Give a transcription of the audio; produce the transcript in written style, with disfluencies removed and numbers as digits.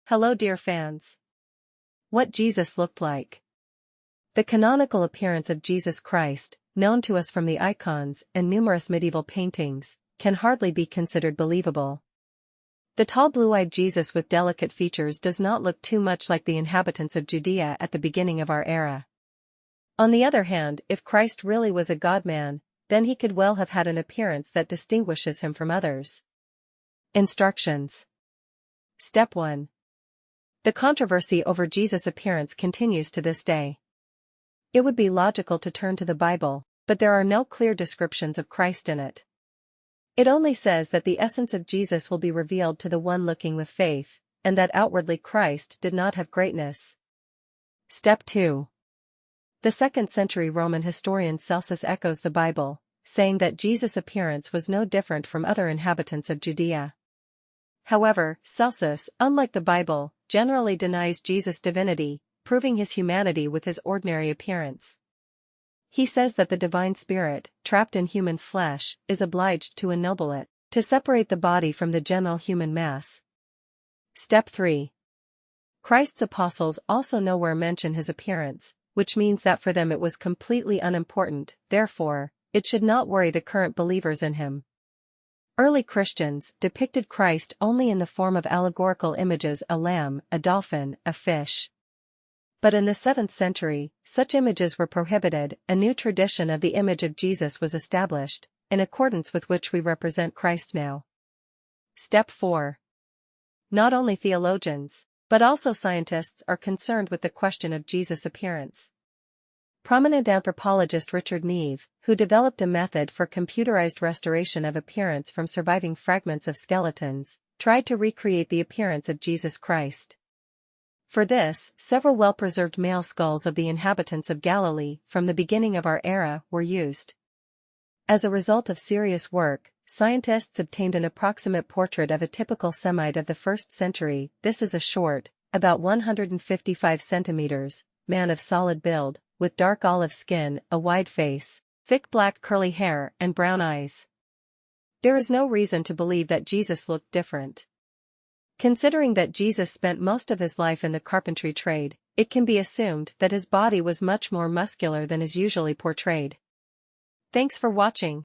Hello dear fans. What Jesus looked like. The canonical appearance of Jesus Christ, known to us from the icons and numerous medieval paintings, can hardly be considered believable. The tall blue-eyed Jesus with delicate features does not look too much like the inhabitants of Judea at the beginning of our era. On the other hand, if Christ really was a God-man, then he could well have had an appearance that distinguishes him from others. Instructions. Step 1. The controversy over Jesus' appearance continues to this day. It would be logical to turn to the Bible, but there are no clear descriptions of Christ in it. It only says that the essence of Jesus will be revealed to the one looking with faith, and that outwardly Christ did not have greatness. Step 2. The 2nd century Roman historian Celsus echoes the Bible, saying that Jesus' appearance was no different from other inhabitants of Judea. However, Celsus, unlike the Bible, generally denies Jesus' divinity, proving his humanity with his ordinary appearance. He says that the divine spirit, trapped in human flesh, is obliged to ennoble it, to separate the body from the general human mass. Step 3. Christ's apostles also nowhere mention his appearance, which means that for them it was completely unimportant, therefore, it should not worry the current believers in him. Early Christians depicted Christ only in the form of allegorical images: a lamb, a dolphin, a fish. But in the 7th century, such images were prohibited. A new tradition of the image of Jesus was established, in accordance with which we represent Christ now. Step 4. Not only theologians, but also scientists are concerned with the question of Jesus' appearance. Prominent anthropologist Richard Neve, who developed a method for computerized restoration of appearance from surviving fragments of skeletons, tried to recreate the appearance of Jesus Christ. For this, several well-preserved male skulls of the inhabitants of Galilee from the beginning of our era were used. As a result of serious work, scientists obtained an approximate portrait of a typical Semite of the 1st century. This is a short, about 155 centimeters, man of solid build, with dark olive skin, a wide face, thick black curly hair and brown eyes. There is no reason to believe that Jesus looked different. Considering that Jesus spent most of his life in the carpentry trade, it can be assumed that his body was much more muscular than is usually portrayed. Thanks for watching.